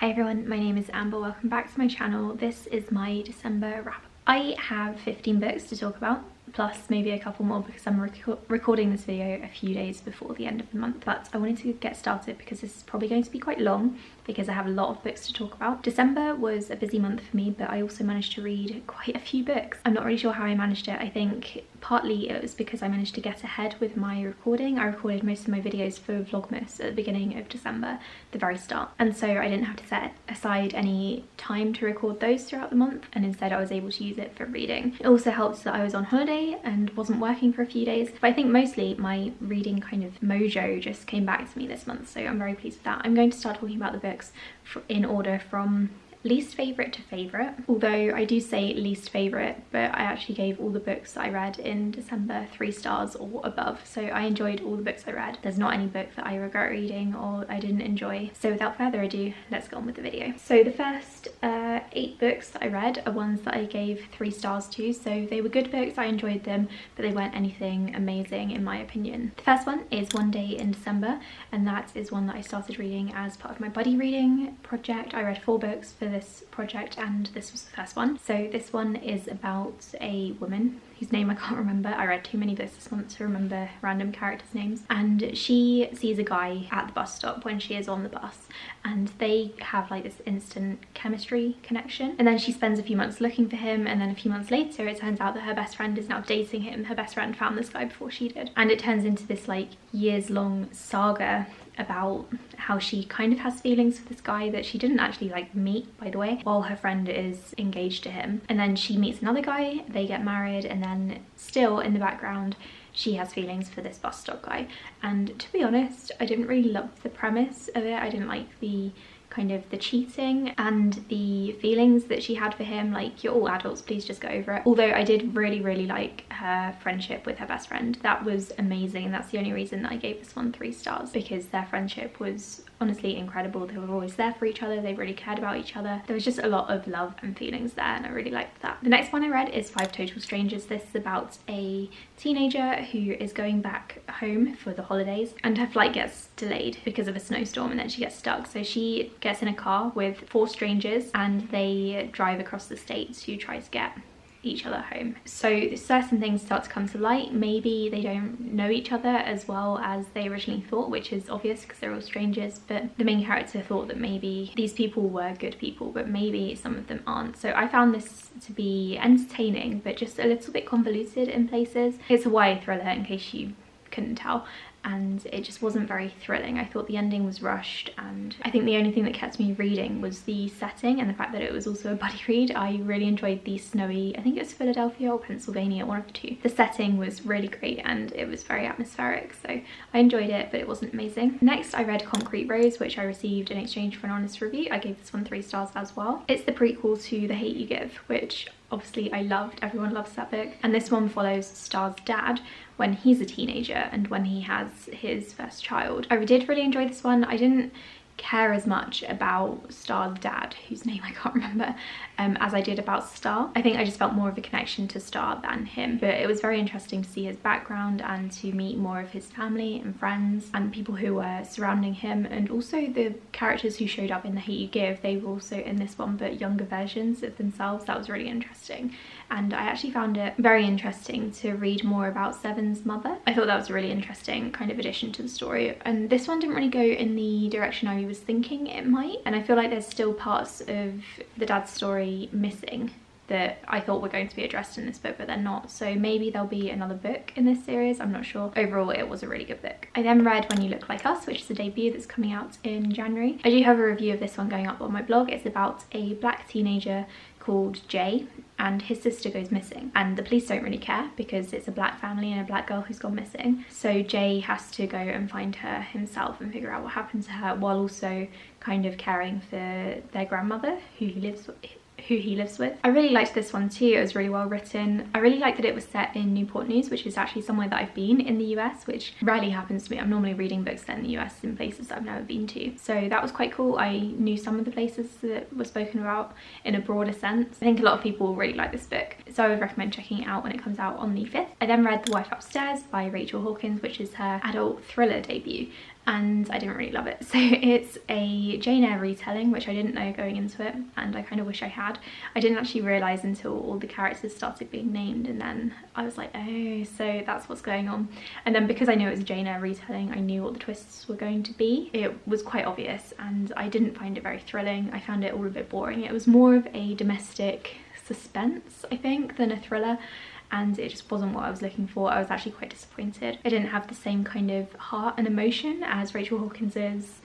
Hi everyone, my name is Amber. Welcome back to my channel. This is my December wrap. I have 15 books to talk about, plus maybe a couple more because I'm recording this video a few days before the end of the month. But I wanted to get started because this is probably going to be quite long because I have a lot of books to talk about. December was a busy month for me, but I also managed to read quite a few books. I'm not really sure how I managed it. I think partly it was because I managed to get ahead with my recording. I recorded most of my videos for Vlogmas at the beginning of December, the very start. And so I didn't have to set aside any time to record those throughout the month, and instead I was able to use it for reading. It also helped that I was on holiday and wasn't working for a few days, but I think mostly my reading kind of mojo just came back to me this month, so I'm very pleased with that. I'm going to start talking about the books in order from least favourite to favourite, although I do say least favourite, but I actually gave all the books that I read in December 3 stars or above, so I enjoyed all the books I read. There's not any book that I regret reading or I didn't enjoy. So without further ado, let's go on with the video. So the first 8 books that I read are ones that I gave 3 stars to, so they were good books, I enjoyed them, but they weren't anything amazing in my opinion. The first one is One Day in December, and that is one that I started reading as part of my buddy reading project. I read 4 books for this project and this was the first one. So this one is about a woman whose name I can't remember. I read too many books this month to remember random characters' names. And she sees a guy at the bus stop when she is on the bus, and they have like this instant chemistry connection. And then she spends a few months looking for him, and then a few months later it turns out that her best friend is now dating him. Her best friend found this guy before she did. And it turns into this like years-long saga about how she kind of has feelings for this guy that she didn't actually like meet, by the way, while her friend is engaged to him. And then she meets another guy, they get married, and then still in the background she has feelings for this bus stop guy. And to be honest, I didn't really love the premise of it. I didn't like the kind of the cheating and the feelings that she had for him. Like, you're all adults, please just get over it. Although I did really like her friendship with her best friend. That was amazing, and that's the only reason that I gave this one 3 stars, because their friendship was honestly incredible. They were always there for each other, they really cared about each other. There was just a lot of love and feelings there, and I really liked that. The next one I read is 5 Total Strangers. This is about a teenager who is going back home for the holidays, and her flight gets delayed because of a snowstorm, and then she gets stuck. So she gets in a car with 4 strangers and they drive across the state to try to get each other home. So certain things start to come to light. Maybe they don't know each other as well as they originally thought, which is obvious because they're all strangers, but the main character thought that maybe these people were good people, but maybe some of them aren't. So I found this to be entertaining, but just a little bit convoluted in places. It's a YA thriller, in case you couldn't tell, and it just wasn't very thrilling. I thought the ending was rushed, and I think the only thing that kept me reading was the setting and the fact that it was also a buddy read. I really enjoyed the snowy, I think it was Philadelphia or Pennsylvania, one of the two. The setting was really great and it was very atmospheric, so I enjoyed it, but it wasn't amazing. Next I read Concrete Rose, which I received in exchange for an honest review. I gave this one 3 stars as well. It's the prequel to The Hate U Give, which obviously I loved. Everyone loves that book. And this one follows Star's dad when he's a teenager and when he has his first child. I did really enjoy this one. I didn't care as much about Star's dad, whose name I can't remember, as I did about Star. I think I just felt more of a connection to Star than him, but it was very interesting to see his background and to meet more of his family and friends and people who were surrounding him, and also the characters who showed up in The Hate U Give. They were also in this one, but younger versions of themselves. That was really interesting, and I actually found it very interesting to read more about Seven's mother. I thought that was a really interesting kind of addition to the story, and this one didn't really go in the direction I was thinking it might, and I feel like there's still parts of the dad's story missing that I thought were going to be addressed in this book, but they're not. So maybe there'll be another book in this series, I'm not sure. Overall, it was a really good book. I then read When You Look Like Us, which is a debut that's coming out in January. I do have a review of this one going up on my blog. It's about a black teenager called Jay, and his sister goes missing, and the police don't really care because it's a black family and a black girl who's gone missing. So Jay has to go and find her himself and figure out what happened to her, while also kind of caring for their grandmother who he lives with. I really liked this one too. It was really well written. I really liked that it was set in Newport News, which is actually somewhere that I've been in the US, which rarely happens to me. I'm normally reading books set in the US in places that I've never been to. So that was quite cool. I knew some of the places that were spoken about in a broader sense. I think a lot of people really like this book, so I would recommend checking it out when it comes out on the 5th. I then read The Wife Upstairs by Rachel Hawkins, which is her adult thriller debut. and I didn't really love it. So it's a Jane Eyre retelling, which I didn't know going into it, and I kind of wish I had. I didn't actually realise until all the characters started being named, and then I was like, oh, so that's what's going on. And then because I knew it was a Jane Eyre retelling, I knew what the twists were going to be. It was quite obvious, and I didn't find it very thrilling. I found it all a bit boring. It was more of a domestic suspense, I think, than a thriller, and it just wasn't what I was looking for. I was actually quite disappointed. It didn't have the same kind of heart and emotion as Rachel Hawkins'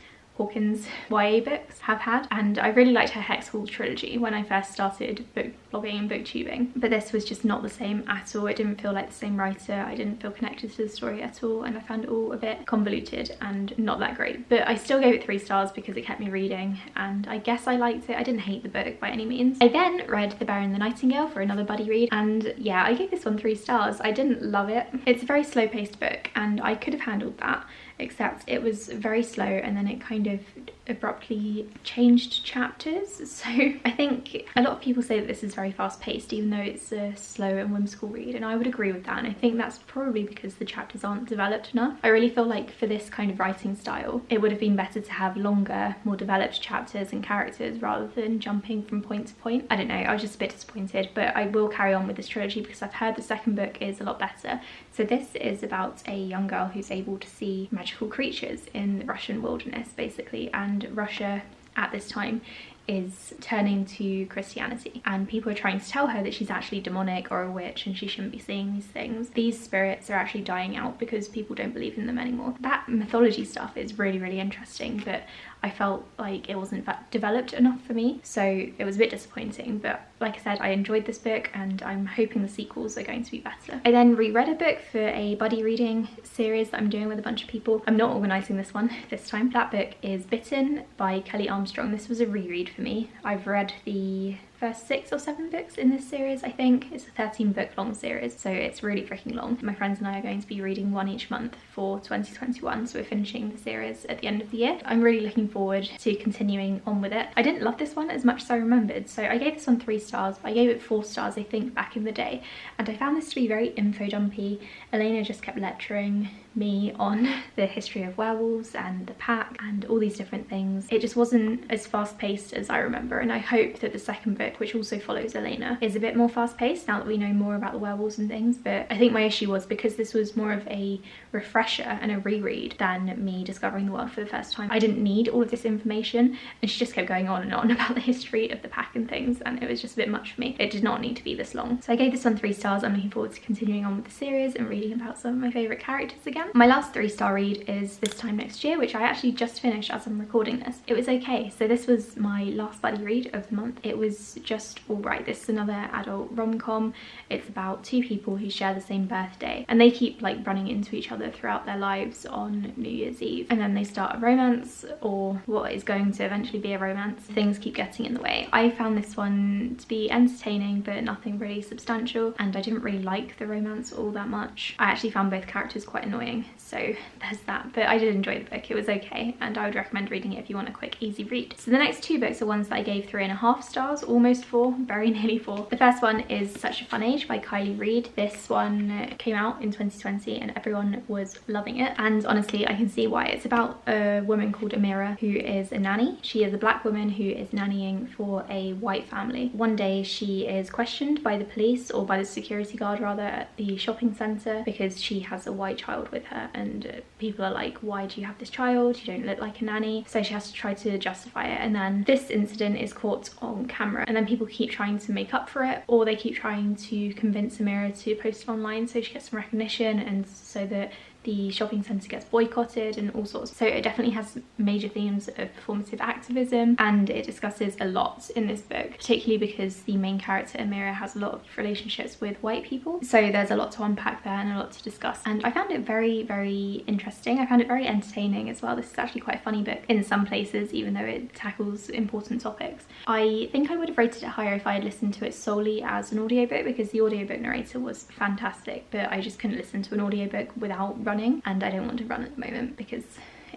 YA books have had, and I really liked her Hex Hall trilogy when I first started book blogging and booktubing, but this was just not the same at all. It didn't feel like the same writer. I didn't feel connected to the story at all, and I found it all a bit convoluted and not that great. But I still gave it 3 stars because it kept me reading, and I guess I liked it. I didn't hate the book by any means. I then read The Bear and the Nightingale for another buddy read, and yeah, I gave this one 3 stars. I didn't love it. It's a very slow-paced book, and I could have handled that, except it was very slow, and then it kind of abruptly changed chapters. So I think a lot of people say that this is very fast-paced, even though it's a slow and whimsical read, and I would agree with that, and I think that's probably because the chapters aren't developed enough. I really feel like for this kind of writing style, it would have been better to have longer, more developed chapters and characters rather than jumping from point to point. I don't know, I was just a bit disappointed, but I will carry on with this trilogy because I've heard the second book is a lot better. So this is about a young girl who's able to see magical creatures in the Russian wilderness, basically, and Russia at this time is turning to Christianity, and people are trying to tell her that she's actually demonic or a witch and she shouldn't be seeing these things. These spirits are actually dying out because people don't believe in them anymore. That mythology stuff is really, really interesting, but I felt like it wasn't developed enough for me, so it was a bit disappointing. But like I said, I enjoyed this book, and I'm hoping the sequels are going to be better. I then reread a book for a buddy reading series that I'm doing with a bunch of people. I'm not organising this one this time. That book is Bitten by Kelly Armstrong. This was a reread for me. I've read the first 6 or 7 books in this series, I think. It's a 13-book long series, so it's really freaking long. My friends and I are going to be reading one each month for 2021, so we're finishing the series at the end of the year. I'm really looking forward to continuing on with it. I didn't love this one as much as I remembered, so I gave this one 3 stars. I gave it 4 stars, I think, back in the day, and I found this to be very info dumpy. Elena just kept lecturing me on the history of werewolves and the pack and all these different things. It just wasn't as fast-paced as I remember, and I hope that the second book, which also follows Elena, is a bit more fast-paced now that we know more about the werewolves and things. But I think my issue was because this was more of a refresher and a reread than me discovering the world for the first time. I didn't need all of this information, and she just kept going on and on about the history of the pack and things, and it was just a bit much for me. It did not need to be this long. So I gave this one 3 stars. I'm looking forward to continuing on with the series and reading about some of my favourite characters again. My last 3-star read is This Time Next Year, which I actually just finished as I'm recording this. It was okay. So this was my last buddy read of the month. It was just alright. This is another adult rom-com. It's about 2 people who share the same birthday, and they keep like running into each other throughout their lives on New Year's Eve, and then they start a romance, or what is going to eventually be a romance. Things keep getting in the way. I found this one to be entertaining but nothing really substantial, and I didn't really like the romance all that much. I actually found both characters quite annoying, so there's that. But I did enjoy the book. It was okay, and I would recommend reading it if you want a quick, easy read. So the next 2 books are ones that I gave 3.5 stars, almost 4, very nearly 4. The first one is Such a Fun Age by Kylie Reid. This one came out in 2020 and everyone was loving it, and honestly I can see why. It's about a woman called Amira who is a nanny. She is a black woman who is nannying for a white family. One day she is questioned by the police, or by the security guard rather, at the shopping centre because she has a white child with her, and people are like, why do you have this child? You don't look like a nanny. So she has to try to justify it, and then this incident is caught on camera, and then people keep trying to make up for it, or they keep trying to convince Amira to post it online so she gets some recognition, and so that the shopping centre gets boycotted and all sorts. So it definitely has major themes of performative activism, and it discusses a lot in this book, particularly because the main character Amira has a lot of relationships with white people. So there's a lot to unpack there and a lot to discuss, and I found it very, very interesting. I found it very entertaining as well. This is actually quite a funny book in some places, even though it tackles important topics. I think I would have rated it higher if I had listened to it solely as an audiobook, because the audiobook narrator was fantastic, but I just couldn't listen to an audiobook without running, and I don't want to run at the moment because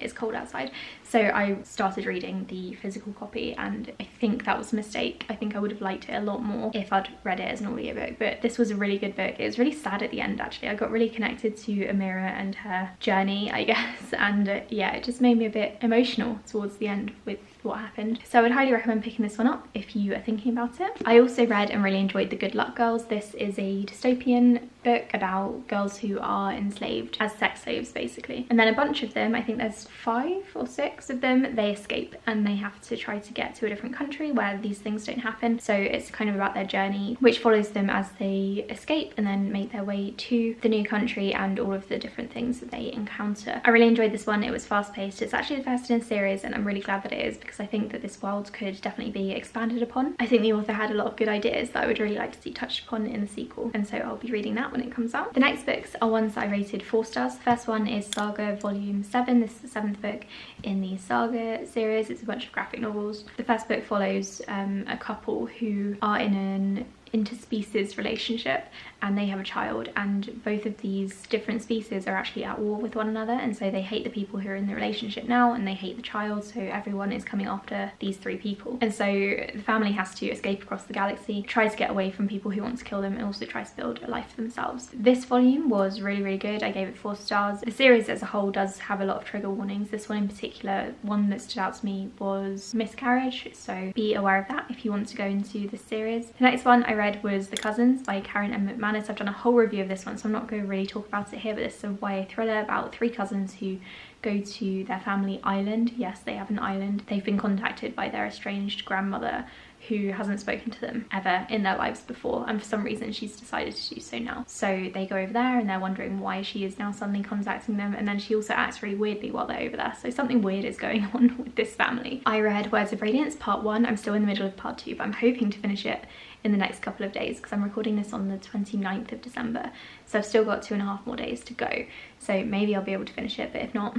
it's cold outside. So I started reading the physical copy, and I think that was a mistake. I think I would have liked it a lot more if I'd read it as an audiobook, but this was a really good book. It was really sad at the end, actually. I got really connected to Amira and her journey, I guess, and yeah, it just made me a bit emotional towards the end with what happened. So I would highly recommend picking this one up if you are thinking about it. I also read and really enjoyed The Good Luck Girls. This is a dystopian book about girls who are enslaved as sex slaves, basically. And then a bunch of them, I think there's 5 or 6 of them, they escape and they have to try to get to a different country where these things don't happen. So it's kind of about their journey, which follows them as they escape and then make their way to the new country and all of the different things that they encounter. I really enjoyed this one. It was fast paced. It's actually the first in a series, and I'm really glad that it is, because I think that this world could definitely be expanded upon. I think the author had a lot of good ideas that I would really like to see touched upon in the sequel, and so I'll be reading that when it comes out. The next books are ones that I rated 4 stars. The first one is Saga Volume 7. This is the 7th book in the Saga series. It's a bunch of graphic novels. The first book follows a couple who are in an interspecies relationship, and they have a child, and both of these different species are actually at war with one another, and so they hate the people who are in the relationship now and they hate the child, so everyone is coming after these 3 people. And so the family has to escape across the galaxy, try to get away from people who want to kill them, and also try to build a life for themselves. This volume was really good. I gave it 4 stars. The series as a whole does have a lot of trigger warnings. This one in particular, one that stood out to me was miscarriage, so be aware of that if you want to go into this series. The next one I read was The Cousins by Karen M. McManus. I've done a whole review of this one, so I'm not going to really talk about it here, but this is a YA thriller about 3 cousins who go to their family island. Yes, they have an island. They've been contacted by their estranged grandmother, who hasn't spoken to them ever in their lives before, and for some reason she's decided to do so now. So they go over there and they're wondering why she is now suddenly contacting them, and then she also acts really weirdly while they're over there, so something weird is going on with this family. I read Words of Radiance Part 1. I'm still in the middle of Part 2, but I'm hoping to finish it in the next couple of days, because I'm recording this on the 29th of December, so I've still got 2.5 more days to go, so maybe I'll be able to finish it, but if not,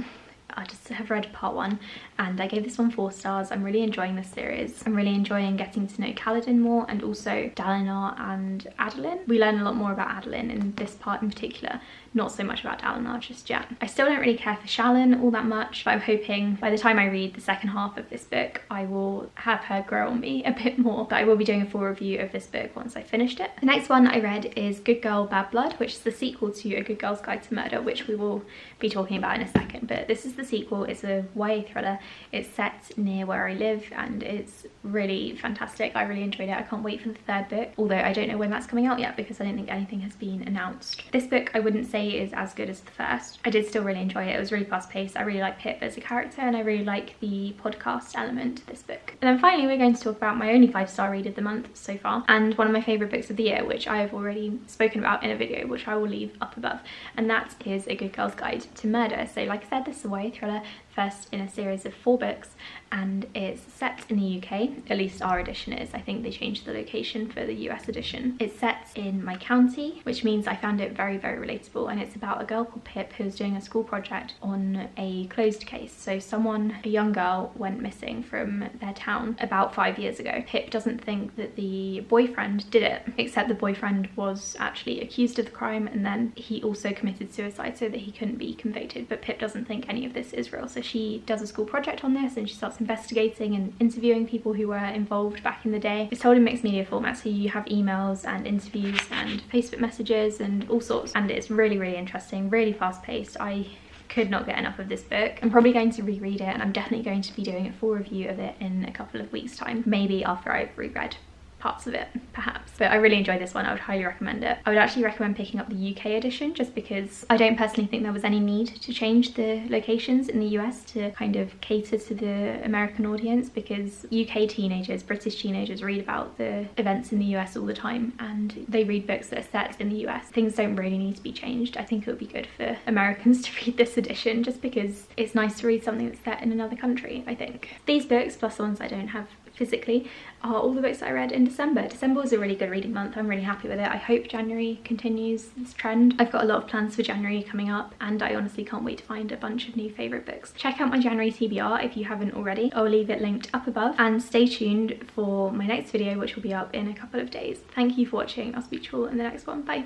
I just have read Part 1, and I gave this one 4 stars. I'm really enjoying this series. I'm really enjoying getting to know Kaladin more, and also Dalinar and Adeline. We learn a lot more about Adeline in this part in particular, not so much about Dalinar just yet. I still don't really care for Shallan all that much, but I'm hoping by the time I read the second half of this book, I will have her grow on me a bit more. But I will be doing a full review of this book once I finished it. The next one I read is Good Girl, Bad Blood, which is the sequel to A Good Girl's Guide to Murder, which we will be talking about in a second. But this is the sequel. It's a YA thriller. It's set near where I live, and it's really fantastic. I really enjoyed it. I can't wait for the 3rd book, although I don't know when that's coming out yet because I don't think anything has been announced. This book I wouldn't say is as good as the first. I did still really enjoy it. It was really fast paced. I really like Pip as a character, and I really like the podcast element to this book. And then finally we're going to talk about my only 5-star read of the month so far, and one of my favourite books of the year, which I have already spoken about in a video, which I will leave up above, and that is A Good Girl's Guide to Murder. So like I said, this is a YA thriller, first in a series of 4 books, and it's set in the UK, at least our edition is. I think they changed the location for the US edition. It's set in my county, which means I found it very relatable, and it's about a girl called Pip who's doing a school project on a closed case. So a young girl went missing from their town about 5 years ago. Pip doesn't think that the boyfriend did it, except the boyfriend was actually accused of the crime, and then he also committed suicide so that he couldn't be convicted, but Pip doesn't think any of this is real. So she does a school project on this, and she starts investigating and interviewing people who were involved back in the day. It's told in mixed media format, so you have emails and interviews and Facebook messages and all sorts, and it's really interesting, really fast paced. I could not get enough of this book. I'm probably going to reread it, and I'm definitely going to be doing a full review of it in a couple of weeks time, maybe after I've reread parts of it, perhaps. But I really enjoyed this one. I would highly recommend it. I would actually recommend picking up the UK edition, just because I don't personally think there was any need to change the locations in the US to kind of cater to the American audience, because UK teenagers, British teenagers, read about the events in the US all the time, and they read books that are set in the US. Things don't really need to be changed. I think it would be good for Americans to read this edition, just because it's nice to read something that's set in another country, I think. These books, plus the ones I don't have physically, are all the books that I read in December. December was a really good reading month. I'm really happy with it. I hope January continues this trend. I've got a lot of plans for January coming up, and I honestly can't wait to find a bunch of new favourite books. Check out my January TBR if you haven't already. I'll leave it linked up above, and stay tuned for my next video, which will be up in a couple of days. Thank you for watching. I'll speak to you all in the next one. Bye.